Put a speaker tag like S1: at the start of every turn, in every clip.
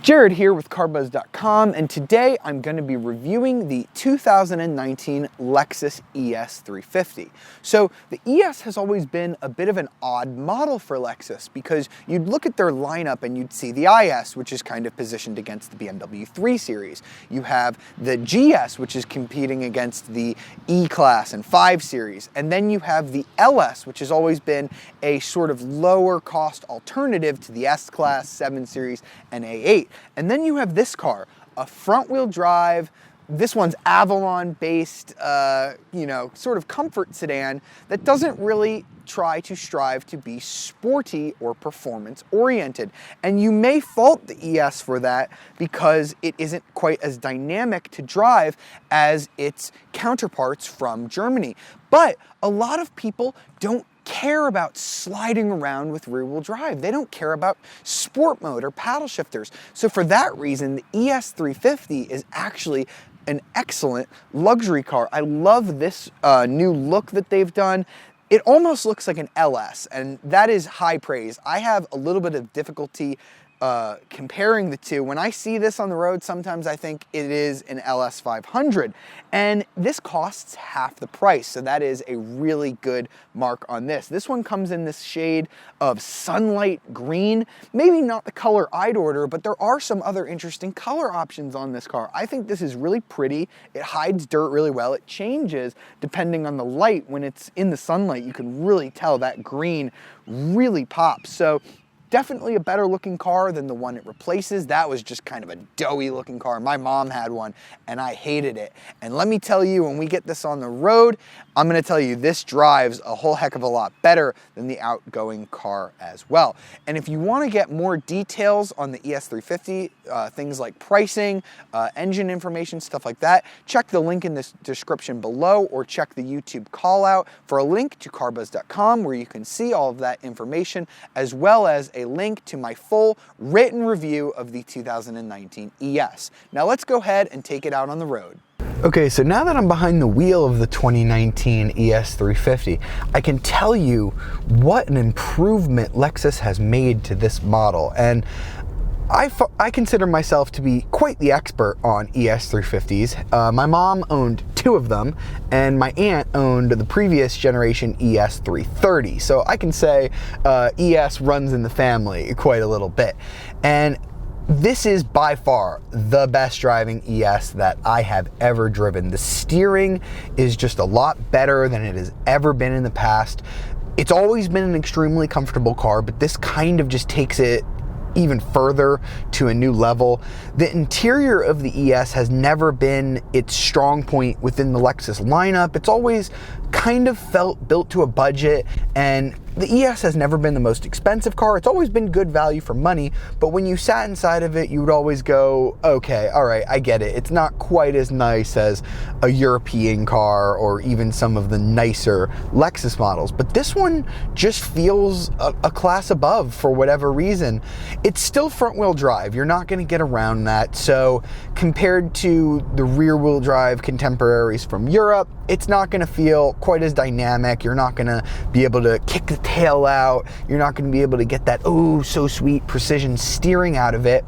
S1: Jared here with CarBuzz.com, and today I'm going to be reviewing the 2019 Lexus ES350. So the ES has always been a bit of an odd model for Lexus because you'd look at their lineup and you'd see the IS, which is kind of positioned against the BMW 3 Series. You have the GS, which is competing against the E-Class and 5 Series. And then you have the LS, which has always been a sort of lower cost alternative to the S-Class, 7 Series, and A8. And then you have this car, a front-wheel drive. This one's Avalon-based, sort of comfort sedan that doesn't really try to strive to be sporty or performance-oriented. And you may fault the ES for that because it isn't quite as dynamic to drive as its counterparts from Germany. But a lot of people don't care about sliding around with rear-wheel drive. They don't care about sport mode or paddle shifters. So for that reason, the ES350 is actually an excellent luxury car. I love this new look that they've done. It almost looks like an LS, and that is high praise. I have a little bit of difficulty comparing the two. When I see this on the road, sometimes I think it is an LS 500, and this costs half the price, so that is a really good mark on this. This one comes in this shade of sunlight green, maybe not the color I'd order, but there are some other interesting color options on this car. I think this is really pretty. It hides dirt really well. It changes depending on the light. When it's in the sunlight, you can really tell that green really pops. So definitely a better looking car than the one it replaces. That was just kind of a doughy looking car. My mom had one and I hated it. And let me tell you, when we get this on the road, I'm gonna tell you this drives a whole heck of a lot better than the outgoing car as well. And if you wanna get more details on the ES350, things like pricing, engine information, stuff like that, check the link in this description below or check the YouTube call out for a link to CarBuzz.com where you can see all of that information, as well as a link to my full written review of the 2019 ES. Now let's go ahead and take it out on the road. Okay, so now that I'm behind the wheel of the 2019 ES350, I can tell you what an improvement Lexus has made to this model. And I consider myself to be quite the expert on ES350s. My mom owned 2 of them, and my aunt owned the previous generation ES330. So I can say ES runs in the family quite a little bit. And this is by far the best driving ES that I have ever driven. The steering is just a lot better than it has ever been in the past. It's always been an extremely comfortable car, but this kind of just takes it even further to a new level. The interior of the ES has never been its strong point within the Lexus lineup. It's always kind of felt built to a budget, and the ES has never been the most expensive car. It's always been good value for money, but when you sat inside of it, you would always go, okay, all right, I get it. It's not quite as nice as a European car or even some of the nicer Lexus models, but this one just feels a class above for whatever reason. It's still front-wheel drive. You're not gonna get around that, so compared to the rear-wheel drive contemporaries from Europe, it's not gonna feel quite as dynamic. You're not gonna be able to kick the tail out. You're not gonna be able to get that, oh, so sweet precision steering out of it.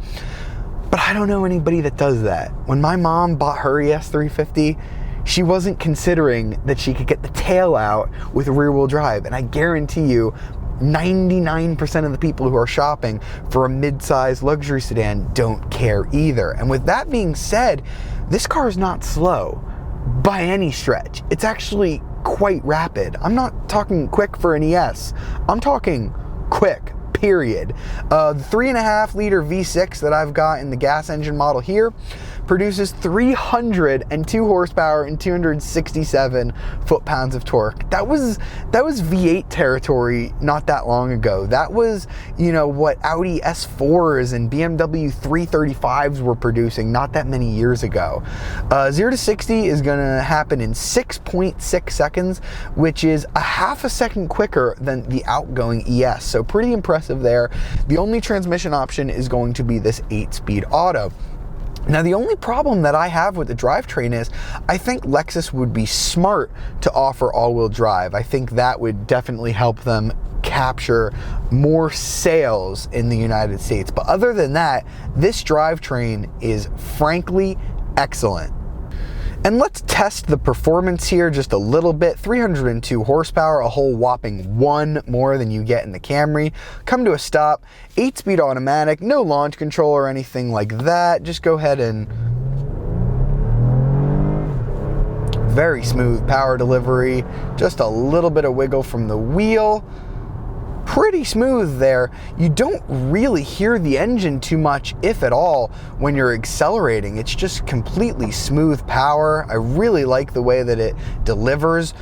S1: But I don't know anybody that does that. When my mom bought her ES350, she wasn't considering that she could get the tail out with rear-wheel drive. And I guarantee you, 99% of the people who are shopping for a mid-size luxury sedan don't care either. And with that being said, this car is not slow by any stretch. It's actually quite rapid. I'm not talking quick for an ES. I'm talking quick, period. The 3.5 liter V6 that I've got in the gas engine model here produces 302 horsepower and 267 foot-pounds of torque. That was V8 territory not that long ago. That was, what Audi S4s and BMW 335s were producing not that many years ago. 0 to 60 is gonna happen in 6.6 seconds, which is a half a second quicker than the outgoing ES. So pretty impressive there. The only transmission option is going to be this 8-speed auto. Now, the only problem that I have with the drivetrain is I think Lexus would be smart to offer all-wheel drive. I think that would definitely help them capture more sales in the United States. But other than that, this drivetrain is frankly excellent. And let's test the performance here just a little bit. 302 horsepower, a whole whopping 1 more than you get in the Camry. Come to a stop, 8-speed automatic, no launch control or anything like that. Just go ahead and very smooth power delivery, just a little bit of wiggle from the wheel. Pretty smooth there. You don't really hear the engine too much, if at all, when you're accelerating. It's just completely smooth power. I really like the way that it delivers.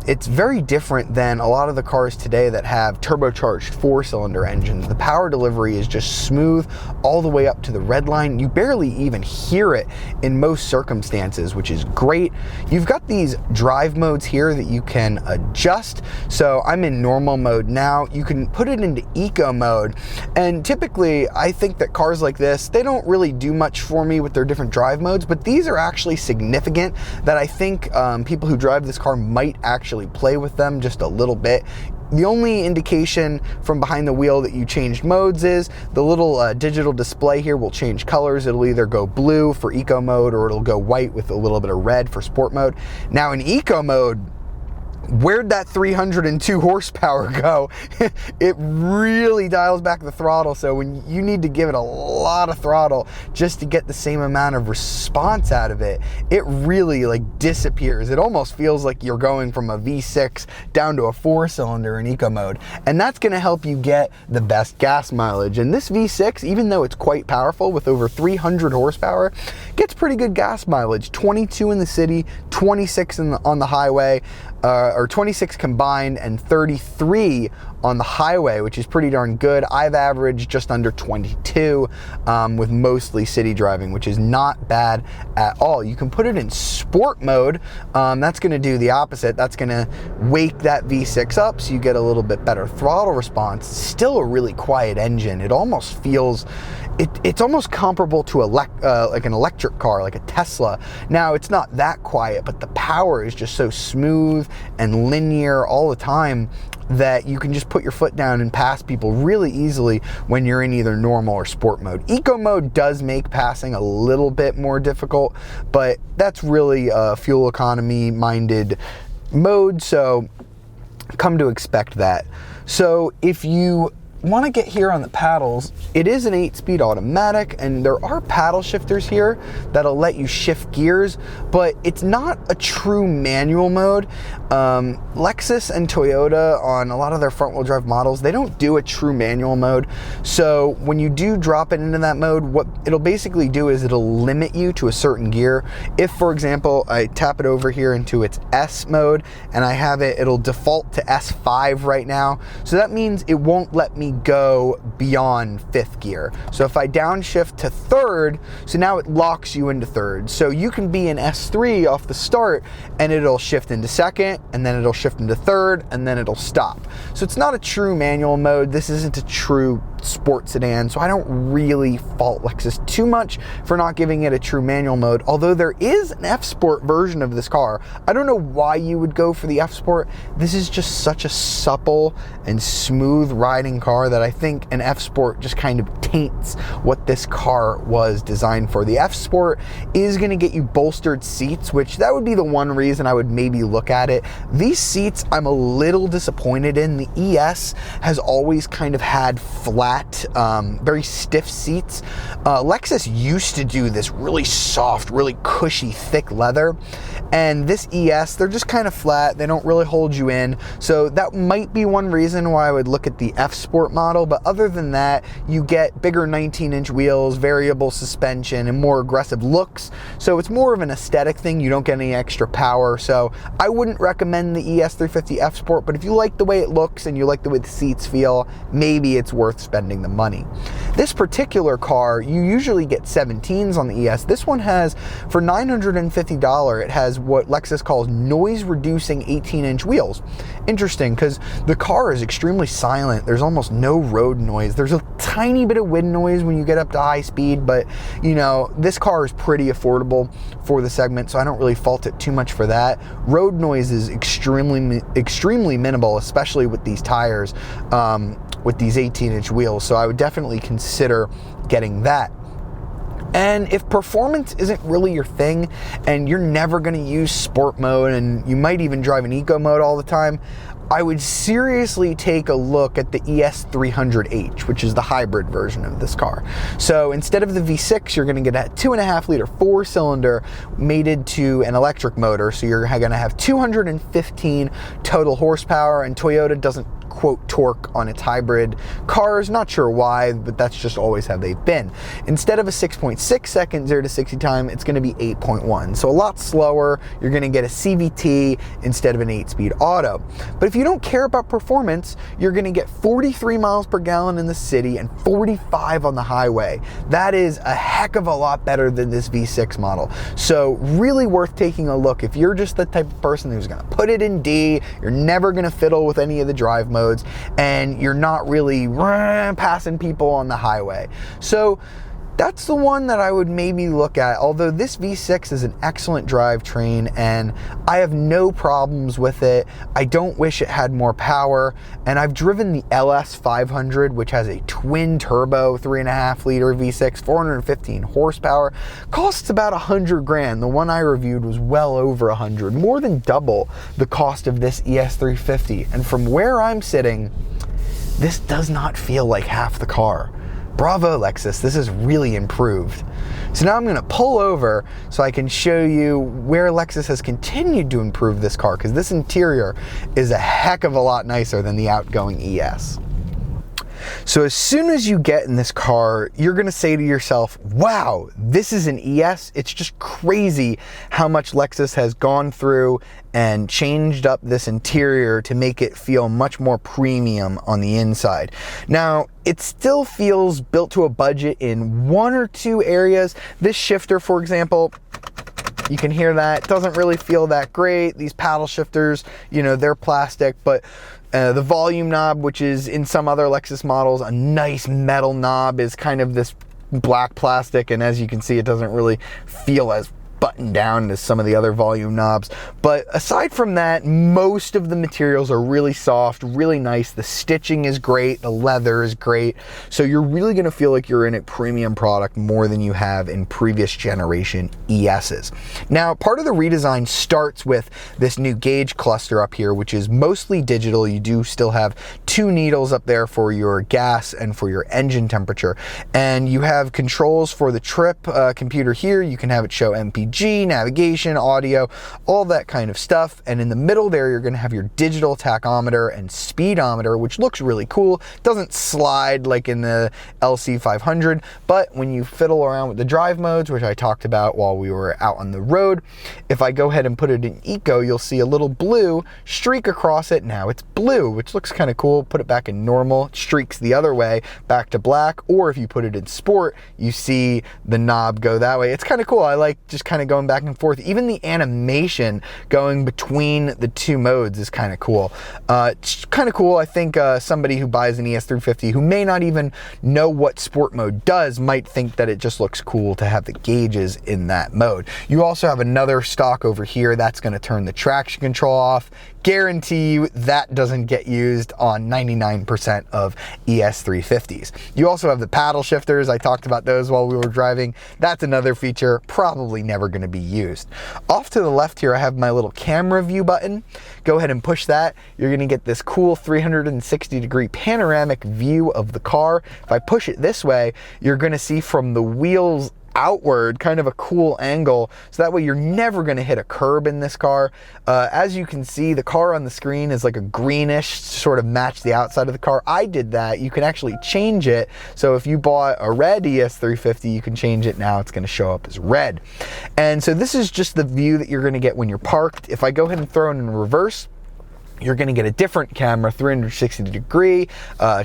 S1: It's very different than a lot of the cars today that have turbocharged 4-cylinder engines. The power delivery is just smooth all the way up to the red line. You barely even hear it in most circumstances, which is great. You've got these drive modes here that you can adjust. So I'm in normal mode now. You can put it into eco mode, and typically I think that cars like this, they don't really do much for me with their different drive modes, but these are actually significant that I think people who drive this car might actually play with them just a little bit. The only indication from behind the wheel that you changed modes is the little digital display here will change colors. It'll either go blue for eco mode or it'll go white with a little bit of red for sport mode. Now in eco mode, where'd that 302 horsepower go? It really dials back the throttle, so when you need to give it a lot of throttle just to get the same amount of response out of it, it really like disappears. It almost feels like you're going from a V6 down to a 4-cylinder in eco mode, and that's going to help you get the best gas mileage. And this V6, even though it's quite powerful with over 300 horsepower, gets pretty good gas mileage. 22 in the city, 26 on the highway, or 26 combined, and 33 on the highway, which is pretty darn good. I've averaged just under 22 with mostly city driving, which is not bad at all. You can put it in sport mode. That's going to do the opposite. That's going to wake that V6 up so you get a little bit better throttle response. Still a really quiet engine. It almost feels, it's almost comparable to like an electric car, like a Tesla. Now, it's not that quiet, but the power is just so smooth and linear all the time that you can just put your foot down and pass people really easily when you're in either normal or sport mode. Eco mode does make passing a little bit more difficult, but that's really a fuel economy minded mode, so come to expect that. So if you want to get here on the paddles, it is an 8-speed automatic, and there are paddle shifters here that'll let you shift gears, but it's not a true manual mode. Lexus and Toyota, on a lot of their front-wheel drive models, they don't do a true manual mode. So when you do drop it into that mode, what it'll basically do is it'll limit you to a certain gear. If, for example, I tap it over here into its S mode and I have it, it'll default to S5 right now. So that means it won't let me go beyond 5th gear. So if I downshift to 3rd, so now it locks you into 3rd. So you can be in S3 off the start and it'll shift into 2nd, and then it'll shift into 3rd, and then it'll stop. So it's not a true manual mode. This isn't a true sport sedan, so I don't really fault Lexus too much for not giving it a true manual mode, although there is an F-Sport version of this car. I don't know why you would go for the F-Sport. This is just such a supple and smooth riding car that I think an F-Sport just kind of taints what this car was designed for. The F-Sport is going to get you bolstered seats, which that would be the one reason I would maybe look at it. These seats I'm a little disappointed in. The ES has always kind of had flat, very stiff seats. Lexus used to do this really soft, really cushy, thick leather, and this ES, they're just kind of flat. They don't really hold you in, so that might be one reason why I would look at the F-Sport model. But other than that, you get bigger 19-inch wheels, variable suspension, and more aggressive looks, so it's more of an aesthetic thing. You don't get any extra power, so I wouldn't recommend the ES350 F-Sport, but if you like the way it looks and you like the way the seats feel, maybe it's worth spending spending the money. This particular car, you usually get 17s on the ES. This one has, for $950, it has what Lexus calls noise-reducing 18-inch wheels. Interesting, because the car is extremely silent. There's almost no road noise. There's a tiny bit of wind noise when you get up to high speed, but you know, this car is pretty affordable for the segment, so I don't really fault it too much for that. Road noise is extremely minimal, especially with these tires, with these 18-inch wheels, so I would definitely consider getting that. And if performance isn't really your thing and you're never going to use sport mode and you might even drive an eco mode all the time, I would seriously take a look at the ES300H, which is the hybrid version of this car. So instead of the V6, you're going to get a 2.5 liter 4-cylinder mated to an electric motor. So you're going to have 215 total horsepower, and Toyota doesn't quote torque on its hybrid cars. Not sure why, but that's just always how they've been. Instead of a 6.6 second 0 to 60 time, it's going to be 8.1. So a lot slower. You're going to get a CVT instead of an 8-speed auto. But if you don't care about performance, you're going to get 43 miles per gallon in the city and 45 on the highway. That is a heck of a lot better than this V6 model. So really worth taking a look. If you're just the type of person who's going to put it in D, you're never going to fiddle with any of the drive modes, and you're not really passing people on the highway. So that's the one that I would maybe look at, although this V6 is an excellent drivetrain and I have no problems with it. I don't wish it had more power, and I've driven the LS500, which has a twin turbo 3.5 liter V6, 415 horsepower, costs about 100 grand. The one I reviewed was well over 100, more than double the cost of this ES350. And from where I'm sitting, this does not feel like half the car. Bravo, Lexus, this is really improved. So now I'm gonna pull over so I can show you where Lexus has continued to improve this car, because this interior is a heck of a lot nicer than the outgoing ES. So as soon as you get in this car, you're gonna say to yourself, wow, this is an ES. It's just crazy how much Lexus has gone through and changed up this interior to make it feel much more premium on the inside. Now, it still feels built to a budget in one or two areas. This shifter, for example, you can hear that. It doesn't really feel that great. These paddle shifters, you know, they're plastic, but the volume knob, which is in some other Lexus models a nice metal knob, is kind of this black plastic, and as you can see, it doesn't really feel as buttoned down as some of the other volume knobs. But aside from that, most of the materials are really soft, really nice. The stitching is great, the leather is great, so you're really going to feel like you're in a premium product more than you have in previous generation ESs. Now, part of the redesign starts with this new gauge cluster up here, which is mostly digital. You do still have two needles up there for your gas and for your engine temperature, and you have controls for the trip computer here. You can have it show MPG, navigation, audio, all that kind of stuff. And in the middle there, you're going to have your digital tachometer and speedometer, which looks really cool. Doesn't slide like in the LC500, but when you fiddle around with the drive modes, which I talked about while we were out on the road, if I go ahead and put it in eco, you'll see a little blue streak across it. Now it's blue, which looks kind of cool. Put it back in normal, it streaks the other way back to black. Or if you put it in sport, you see the knob go that way. It's kind of cool. I like just kind of going back and forth. Even the animation going between the two modes is kind of cool. It's kind of cool. I think somebody who buys an ES350 who may not even know what sport mode does might think that it just looks cool to have the gauges in that mode. You also have another stock over here that's going to turn the traction control off. Guarantee you that doesn't get used on 99% of ES350s. You also have the paddle shifters. I talked about those while we were driving. That's another feature probably never going to be used. Off to the left here, I have my little camera view button. Go ahead and push that. You're going to get this cool 360-degree panoramic view of the car. If I push it this way, you're going to see from the wheels outward kind of a cool angle, so that way you're never going to hit a curb in this car. As you can see, the car on the screen is like a greenish to sort of match the outside of the car. I did that. You can actually change it, so if you bought a red ES350, you can change it. Now it's going to show up as red. And so this is just the view that you're going to get when you're parked. If I go ahead and throw it in reverse, You're going to get a different camera, 360 degree,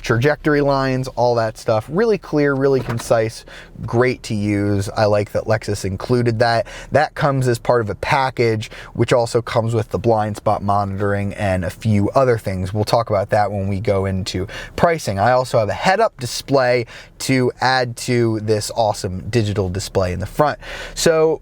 S1: trajectory lines, all that stuff. Really clear, really concise, great to use. I like that Lexus included that. That comes as part of a package, which also comes with the blind spot monitoring and a few other things. We'll talk about that when we go into pricing. I also have a head-up display to add to this awesome digital display in the front. So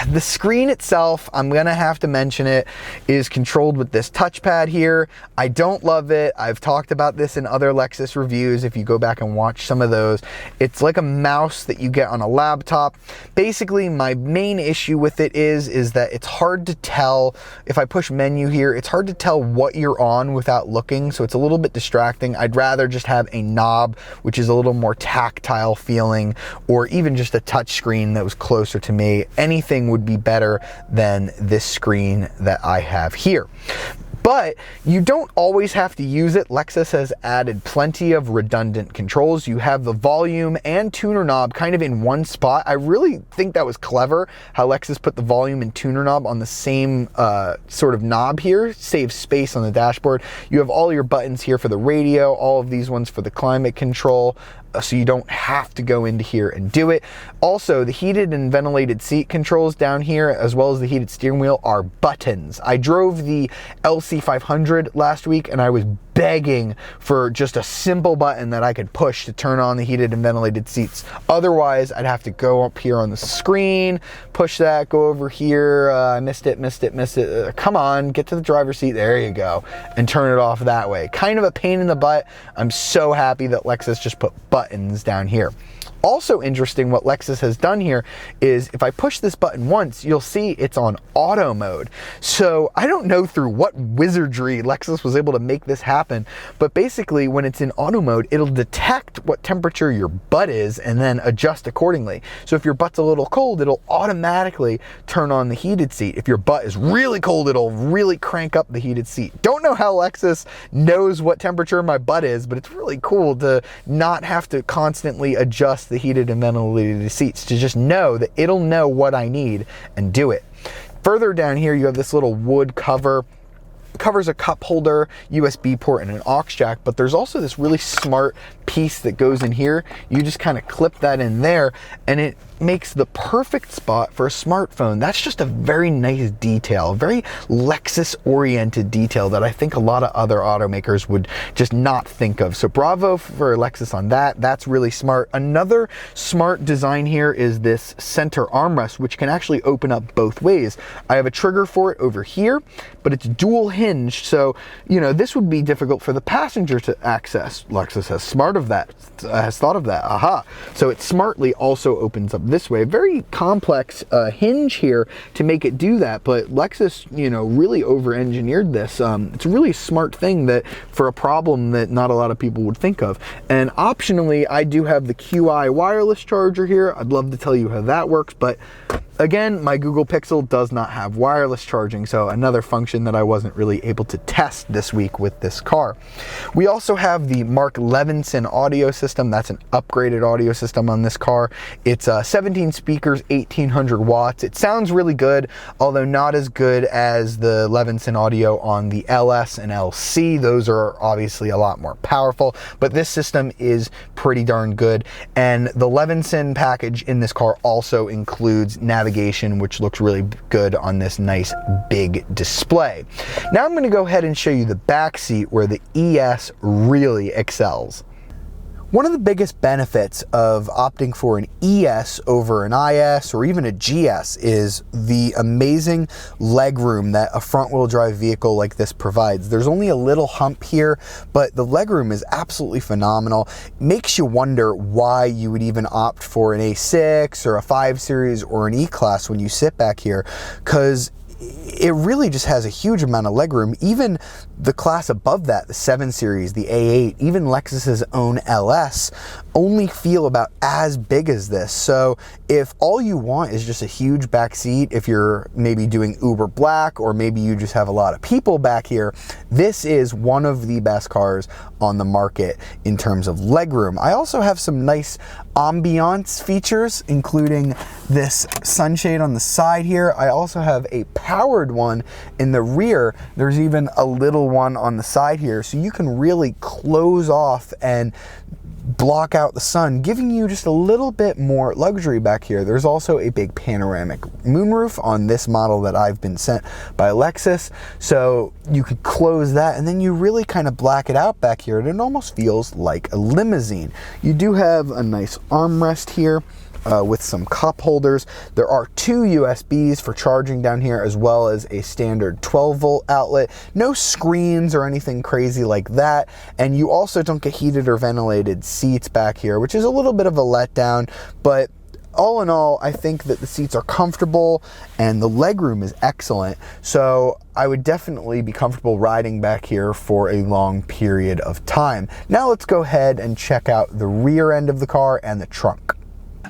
S1: the screen itself, I'm gonna have to mention it, is controlled with this touchpad here. I don't love it. I've talked about this in other Lexus reviews. If you go back and watch some of those, it's like a mouse that you get on a laptop. Basically, my main issue with it is that it's hard to tell. If I push menu here, it's hard to tell what you're on without looking, so it's a little bit distracting. I'd rather just have a knob, which is a little more tactile feeling, or even just a touch screen that was closer to me. Anything would be better than this screen that I have here. But you don't always have to use it. Lexus has added plenty of redundant controls. You have the volume and tuner knob kind of in one spot. I really think that was clever how Lexus put the volume and tuner knob on the same sort of knob here. Saves space on the dashboard. You have all your buttons here for the radio, all of these ones for the climate control, so you don't have to go into here and do it. Also, the heated and ventilated seat controls down here, as well as the heated steering wheel, are buttons. I drove the LC500 last week and I was begging for just a simple button that I could push to turn on the heated and ventilated seats. Otherwise, I'd have to go up here on the screen, push that, go over here, missed it. Come on, get to the driver's seat, there you go, and turn it off that way. Kind of a pain in the butt. I'm so happy that Lexus just put buttons down here. Also interesting, what Lexus has done here is if I push this button once, you'll see it's on auto mode. So I don't know through what wizardry Lexus was able to make this happen, but basically when it's in auto mode, it'll detect what temperature your butt is and then adjust accordingly. So if your butt's a little cold, it'll automatically turn on the heated seat. If your butt is really cold, it'll really crank up the heated seat. Don't know how Lexus knows what temperature my butt is, but it's really cool to not have to constantly adjust the heated and ventilated seats, to just know that it'll know what I need and do it. Further down here, you have this little wood cover. Covers a cup holder, USB port, and an aux jack, but there's also this really smart piece that goes in here. You just kind of clip that in there and it makes the perfect spot for a smartphone. That's just a very nice detail, a very Lexus oriented detail that I think a lot of other automakers would just not think of. So bravo for Lexus on that. That's really smart. Another smart design here is this center armrest, which can actually open up both ways. I have a trigger for it over here, but it's dual hinged, so you know this would be difficult for the passenger to access. Lexus has thought of that. Aha! So it smartly also opens up this way. Very complex hinge here to make it do that, but Lexus, you know, really over-engineered this. It's a really smart thing that for a problem that not a lot of people would think of. And optionally, I do have the QI wireless charger here. I'd love to tell you how that works, but again, my Google Pixel does not have wireless charging, so another function that I wasn't really able to test this week with this car. We also have the Mark Levinson audio system. That's an upgraded audio system on this car. It's 17 speakers, 1800 watts. It sounds really good, although not as good as the Levinson audio on the LS and LC. Those are obviously a lot more powerful, but this system is pretty darn good. And the Levinson package in this car also includes navigation, which looks really good on this nice big display. Now I'm going to go ahead and show you the back seat where the ES really excels. One of the biggest benefits of opting for an ES over an IS or even a GS is the amazing legroom that a front-wheel drive vehicle like this provides. There's only a little hump here, but the legroom is absolutely phenomenal. It makes you wonder why you would even opt for an A6 or a 5 Series or an E-Class when you sit back here, because it really just has a huge amount of legroom. Even the class above that, the 7 Series, the A8, even Lexus's own LS only feel about as big as this. So if all you want is just a huge back seat, if you're maybe doing Uber Black, or maybe you just have a lot of people back here, this is one of the best cars on the market in terms of legroom. I also have some nice ambiance features, including this sunshade on the side here. I also have a powered one in the rear. There's even a little one on the side here, so you can really close off and block out the sun, giving you just a little bit more luxury back here. There's also a big panoramic moonroof on this model that I've been sent by Lexus, so you could close that and then you really kind of black it out back here, and it almost feels like a limousine. You do have a nice armrest here with some cup holders. There are 2 USBs for charging down here, as well as a standard 12-volt outlet. No screens or anything crazy like that. And you also don't get heated or ventilated seats back here, which is a little bit of a letdown, but all in all, I think that the seats are comfortable and the legroom is excellent. So I would definitely be comfortable riding back here for a long period of time. Now let's go ahead and check out the rear end of the car and the trunk.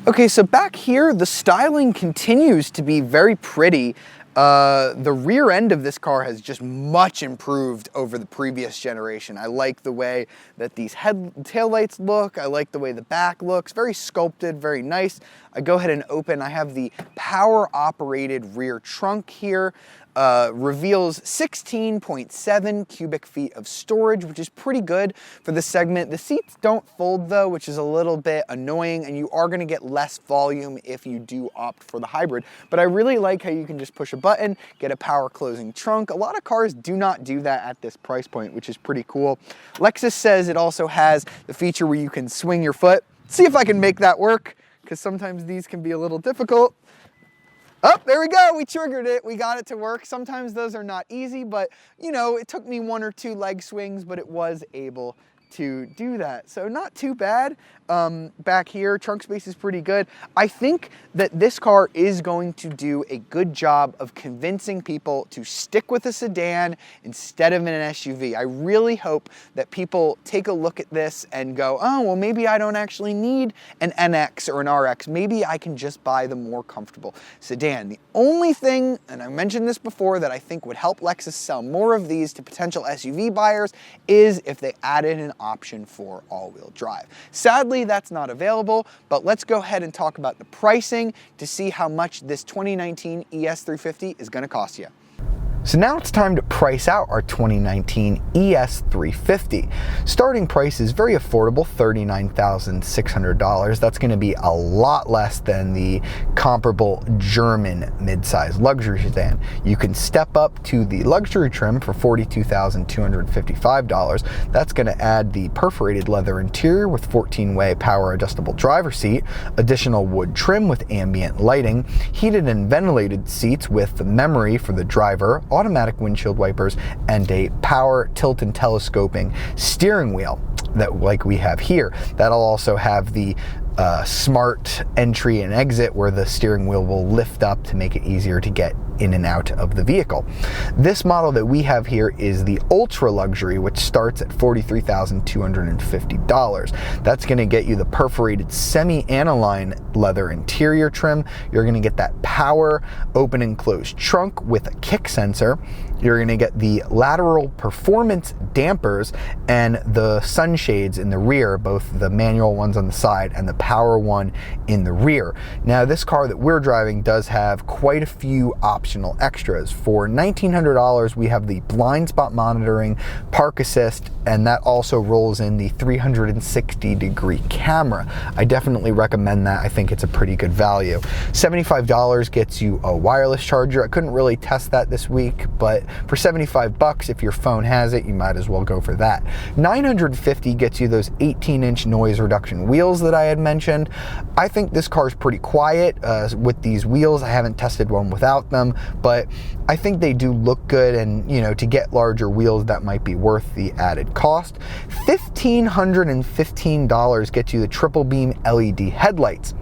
S1: Okay, so back here, the styling continues to be very pretty. The rear end of this car has just much improved over the previous generation. I like the way that these taillights look. I like the way the back looks. Very sculpted, very nice. I go ahead and open. I have the power-operated rear trunk here. Reveals 16.7 cubic feet of storage, which is pretty good for the segment. The seats don't fold though, which is a little bit annoying, and you are gonna get less volume if you do opt for the hybrid. But I really like how you can just push a button, get a power closing trunk. A lot of cars do not do that at this price point, which is pretty cool. Lexus says it also has the feature where you can swing your foot. See if I can make that work, because sometimes these can be a little difficult. Oh, there we go, we triggered it, we got it to work. Sometimes those are not easy, but you know, it took me 1 or 2 leg swings, but it was able to do that. So not too bad. Back here, trunk space is pretty good. I think that this car is going to do a good job of convincing people to stick with a sedan instead of an SUV. I really hope that people take a look at this and go, oh, well, maybe I don't actually need an NX or an RX. Maybe I can just buy the more comfortable sedan. The only thing, and I mentioned this before, that I think would help Lexus sell more of these to potential SUV buyers is if they added an option for all-wheel drive. Sadly, that's not available, but let's go ahead and talk about the pricing to see how much this 2019 ES350 is going to cost you. So now it's time to price out our 2019 ES350. Starting price is very affordable, $39,600. That's going to be a lot less than the comparable German midsize luxury sedan. You can step up to the luxury trim for $42,255. That's going to add the perforated leather interior with 14-way power adjustable driver seat, additional wood trim with ambient lighting, heated and ventilated seats with the memory for the driver, automatic windshield wipers, and a power tilt and telescoping steering wheel that like we have here. That'll also have the smart entry and exit where the steering wheel will lift up to make it easier to get in and out of the vehicle. This model that we have here is the ultra luxury, which starts at $43,250. That's going to get you the perforated semi-aniline leather interior trim. You're going to get that power open and close trunk with a kick sensor. You're going to get the lateral performance dampers and the sunshades in the rear, both the manual ones on the side and the power one in the rear. Now, this car that we're driving does have quite a few optional extras. For $1,900, we have the blind spot monitoring, park assist, and that also rolls in the 360-degree camera. I definitely recommend that. I think it's a pretty good value. $75 gets you a wireless charger. I couldn't really test that this week, but for 75 bucks, if your phone has it, you might as well go for that. $950 gets you those 18-inch noise reduction wheels that I had mentioned. I think this car is pretty quiet with these wheels. I haven't tested one without them, but I think they do look good, and you know, to get larger wheels, that might be worth the added cost. $1,515 gets you the triple beam LED headlights.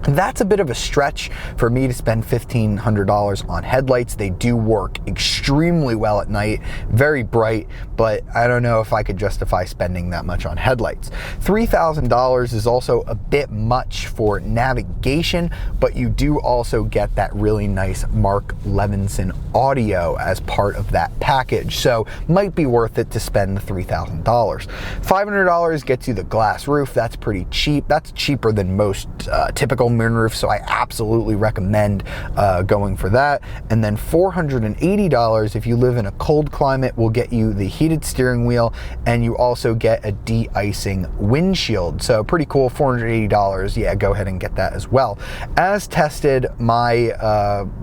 S1: That's a bit of a stretch for me to spend $1,500 on headlights. They do work extremely well at night, very bright, but I don't know if I could justify spending that much on headlights. $3,000 is also a bit much for navigation, but you do also get that really nice Mark Levinson audio as part of that package, so might be worth it to spend the $3,000. $500 gets you the glass roof. That's pretty cheap. That's cheaper than most typical moonroof, so I absolutely recommend going for that. And then $480 if you live in a cold climate will get you the heated steering wheel, and you also get a de-icing windshield. So pretty cool. $480, yeah, go ahead and get that as well. As tested, my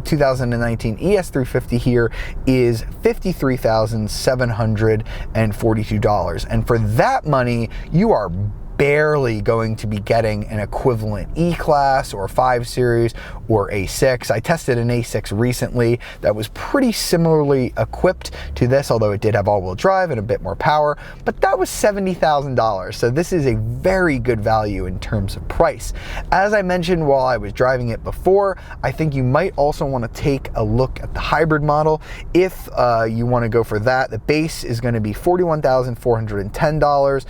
S1: 2019 ES350 here is $53,742, and for that money you are barely going to be getting an equivalent E-Class or 5 Series or A6. I tested an A6 recently that was pretty similarly equipped to this, although it did have all-wheel drive and a bit more power, but that was $70,000. So this is a very good value in terms of price. As I mentioned while I was driving it before, I think you might also want to take a look at the hybrid model. If you want to go for that, the base is going to be $41,410.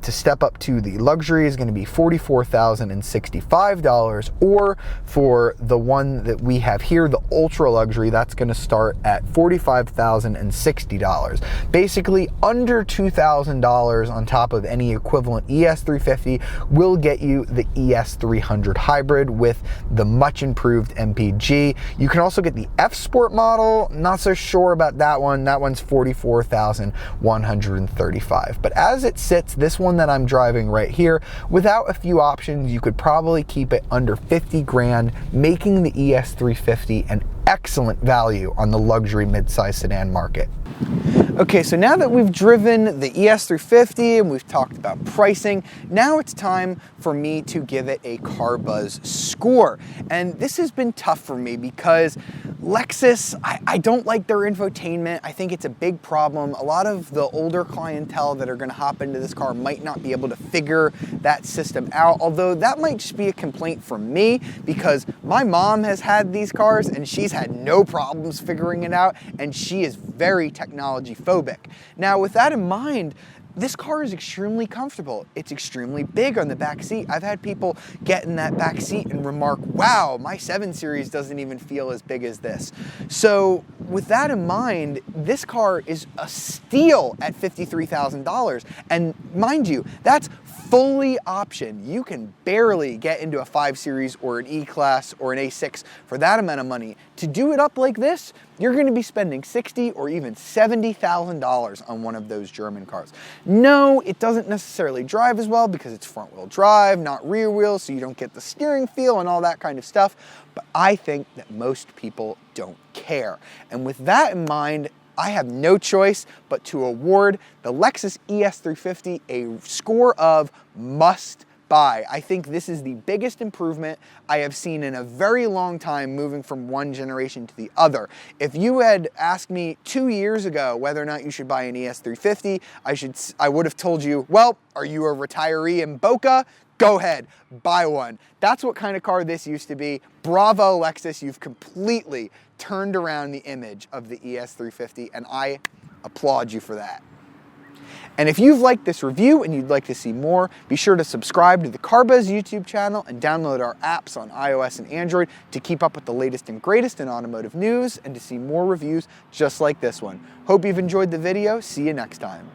S1: To step up to the luxury is going to be $44,065, or for the one that we have here, the ultra luxury, that's going to start at $45,060. Basically under $2,000 on top of any equivalent ES350 will get you the ES300 hybrid with the much improved MPG. You can also get the F Sport model. Not so sure about that one. That one's $44,135. But as it sits, this one that I'm driving right here, without a few options, you could probably keep it under 50 grand, making the ES350 an excellent value on the luxury midsize sedan market. Okay, so now that we've driven the ES350 and we've talked about pricing, now it's time for me to give it a CarBuzz score. And this has been tough for me because Lexus, I don't like their infotainment. I think it's a big problem. A lot of the older clientele that are gonna hop into this car might not be able to figure that system out, although that might just be a complaint from me because my mom has had these cars and she's had no problems figuring it out, and she is very technology phobic. Now, with that in mind, this car is extremely comfortable. It's extremely big on the back seat. I've had people get in that back seat and remark, wow, my 7 Series doesn't even feel as big as this. So with that in mind, this car is a steal at $53,000. And mind you, that's fully optioned. You can barely get into a 5 Series or an E-Class or an A6 for that amount of money. To do it up like this, you're going to be spending $60,000 or even $70,000 on one of those German cars. No, it doesn't necessarily drive as well because it's front-wheel drive, not rear-wheel, so you don't get the steering feel and all that kind of stuff. But I think that most people don't care. And with that in mind, I have no choice but to award the Lexus ES350 a score of must buy. I think this is the biggest improvement I have seen in a very long time moving from one generation to the other. If you had asked me 2 years ago whether or not you should buy an ES350, I would have told you, well, are you a retiree in Boca? Go ahead, buy one. That's what kind of car this used to be. Bravo, Lexus, you've completely turned around the image of the ES350, and I applaud you for that. And if you've liked this review and you'd like to see more, be sure to subscribe to the CarBuzz YouTube channel and download our apps on iOS and Android to keep up with the latest and greatest in automotive news and to see more reviews just like this one. Hope you've enjoyed the video. See you next time.